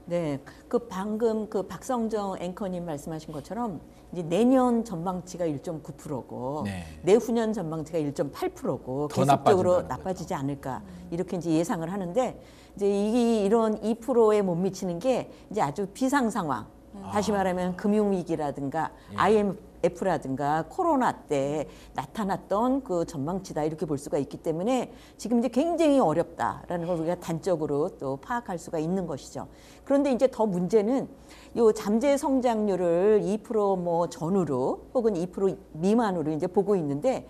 네, 그 방금 그 박성정 앵커님 말씀하신 것처럼 이제 내년 전망치가 1.9%고 네. 내후년 전망치가 1.8%고 더 계속적으로 나빠진다는 나빠지지 않을까 이렇게 이제 예상을 하는데 이제 이런 2%에 못 미치는 게 이제 아주 비상 상황. 다시 말하면 금융위기라든가 예. IMF라든가 코로나 때 나타났던 그 전망치다 이렇게 볼 수가 있기 때문에 지금 이제 굉장히 어렵다라는 걸 우리가 단적으로 또 파악할 수가 있는 것이죠. 그런데 이제 더 문제는 요 잠재 성장률을 2%뭐 전후로 혹은 2% 미만으로 이제 보고 있는데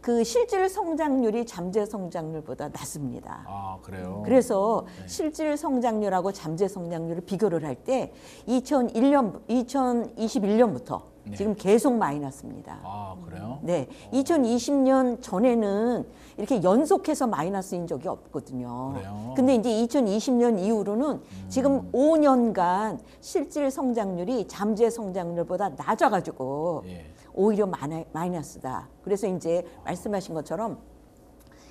그 실질 성장률이 잠재 성장률보다 낮습니다. 아, 그래요? 그래서 실질 성장률하고 잠재 성장률을 비교를 할 때 2021년부터 네. 지금 계속 마이너스입니다. 아, 그래요? 네, 2020년 전에는 이렇게 연속해서 마이너스인 적이 없거든요. 그래요? 근데 이제 2020년 이후로는 지금 5년간 실질 성장률이 잠재 성장률보다 낮아가지고 예. 오히려 마이너스다. 그래서 이제 말씀하신 것처럼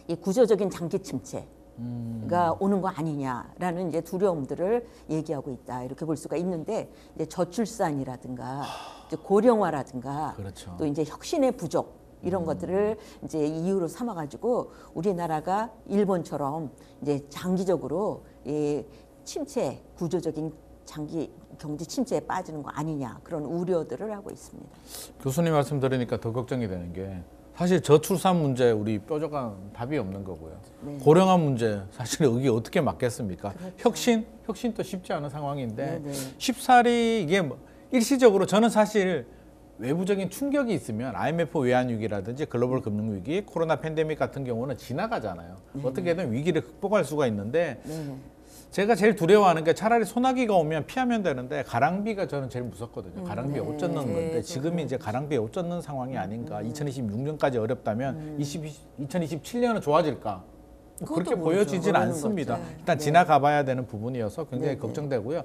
이 구조적인 장기 침체가 오는 거 아니냐라는 이제 두려움들을 얘기하고 있다. 이렇게 볼 수가 있는데 이제 저출산이라든가 이제 고령화라든가 그렇죠. 또 이제 혁신의 부족 이런 것들을 이제 이유로 삼아가지고 우리나라가 일본처럼 이제 장기적으로 이 침체 구조적인 장기 경제 침체에 빠지는 거 아니냐 그런 우려들을 하고 있습니다. 교수님 말씀 들으니까 더 걱정이 되는 게 사실 저출산 문제 우리 뾰족한 답이 없는 거고요. 네. 고령화 문제 사실 여기 어떻게 막겠습니까? 그렇죠. 혁신도 쉽지 않은 상황인데 네, 네. 쉽사리 이게 뭐 일시적으로 저는 사실 외부적인 충격이 있으면 IMF 외환위기라든지 글로벌 금융위기, 코로나 팬데믹 같은 경우는 지나가잖아요. 어떻게든 위기를 극복할 수가 있는데 네. 제가 제일 두려워하는 게 차라리 소나기가 오면 피하면 되는데 가랑비가 저는 제일 무섭거든요. 가랑비에 옷 젖는 건데 지금이 이제 가랑비에 옷 젖는 상황이 아닌가. 2026년까지 어렵다면 2027년은 좋아질까? 그렇게 보여지진 모르는 않습니다. 거죠. 일단 네. 지나가 봐야 되는 부분이어서 굉장히 네, 걱정되고요.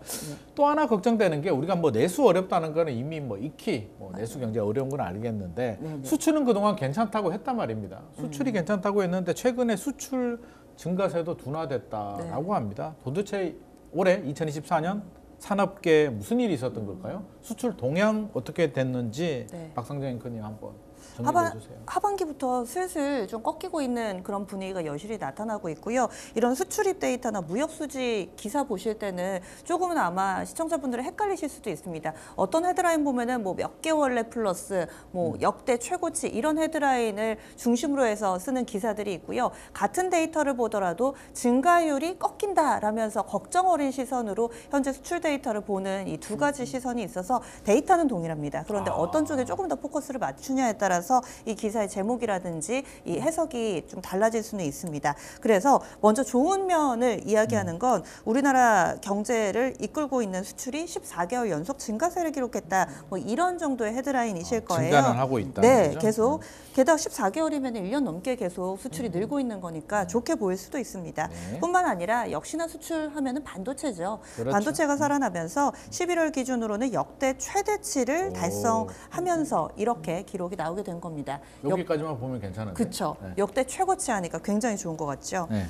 또 하나 걱정되는 게 우리가 뭐 내수 어렵다는 거는 이미 뭐 익히 뭐 내수 경제 어려운 건 알겠는데 네, 네. 수출은 그동안 괜찮다고 했단 말입니다. 수출이 괜찮다고 했는데 최근에 수출 증가세도 둔화됐다라고 합니다. 도대체 올해 2024년 산업계에 무슨 일이 있었던 걸까요? 수출 동향 어떻게 됐는지 네. 박상정 앵커님 한번 정리해 주세요. 하반기부터 슬슬 좀 꺾이고 있는 그런 분위기가 여실히 나타나고 있고요. 이런 수출입 데이터나 무역수지 기사 보실 때는 조금은 아마 시청자분들은 헷갈리실 수도 있습니다. 어떤 헤드라인 보면은 뭐 몇 개월내 플러스, 뭐 역대 최고치 이런 헤드라인을 중심으로 해서 쓰는 기사들이 있고요. 같은 데이터를 보더라도 증가율이 꺾인다라면서 걱정 어린 시선으로 현재 수출 데이터를 보는 이 두 가지 시선이 있어서 데이터는 동일합니다. 그런데 어떤 쪽에 조금 더 포커스를 맞추냐에 따라서 이 기사의 제목이라든지 이 해석이 좀 달라질 수는 있습니다. 그래서 먼저 좋은 면을 이야기하는 건 우리나라 경제를 이끌고 있는 수출이 14개월 연속 증가세를 기록했다. 뭐 이런 정도의 헤드라인이실 거예요. 증가는 하고 있다. 네, 거죠? 계속. 게다가 14개월이면 1년 넘게 계속 수출이 늘고 있는 거니까 좋게 보일 수도 있습니다. 네. 뿐만 아니라 역시나 수출하면은 반도체죠. 그렇죠. 반도체가 살아나면서 11월 기준으로는 역대 최대치를 오. 달성하면서 이렇게 기록이 나오게 된 겁니다. 여기까지만 보면 괜찮은데. 그렇죠. 네. 역대 최고치 하니까 굉장히 좋은 것 같죠. 네.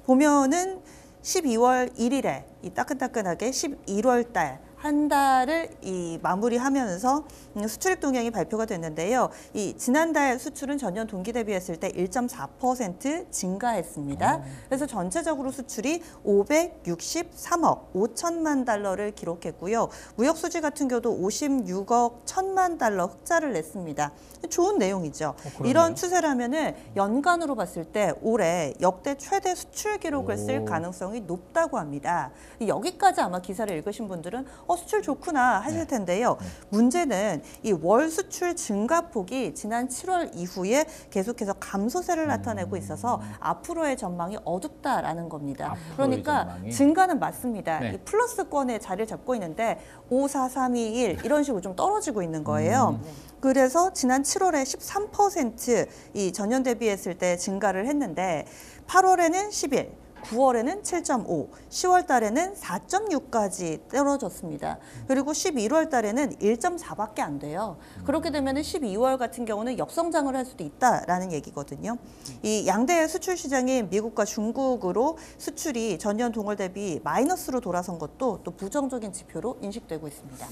보면은 12월 1일에 이 따끈따끈하게 11월 달 한 달을 이 마무리하면서 수출입 동향이 발표가 됐는데요. 이 지난달 수출은 전년 동기 대비했을 때 1.4% 증가했습니다. 그래서 전체적으로 수출이 563억 5천만 달러를 기록했고요. 무역 수지 같은 경우도 56억 1천만 달러 흑자를 냈습니다. 좋은 내용이죠. 그러네요. 이런 추세라면은 연간으로 봤을 때 올해 역대 최대 수출 기록을 쓸 오. 가능성이 높다고 합니다. 여기까지 아마 기사를 읽으신 분들은 수출 좋구나 하실 텐데요. 문제는 이 월 수출 증가폭이 지난 7월 이후에 계속해서 감소세를 나타내고 있어서 앞으로의 전망이 어둡다라는 겁니다. 앞으로의 그러니까 전망이. 증가는 맞습니다. 네. 이 플러스권에 자리를 잡고 있는데 5, 4, 3, 2, 1 이런 식으로 좀 떨어지고 있는 거예요. 그래서 지난 7월에 13% 이 전년 대비했을 때 증가를 했는데 8월에는 11, 9월에는 7.5, 10월 달에는 4.6까지 떨어졌습니다. 그리고 11월 달에는 1.4밖에 안 돼요. 그렇게 되면 12월 같은 경우는 역성장을 할 수도 있다라는 얘기거든요. 이 양대 수출 시장인 미국과 중국으로 수출이 전년 동월 대비 마이너스로 돌아선 것도 또 부정적인 지표로 인식되고 있습니다.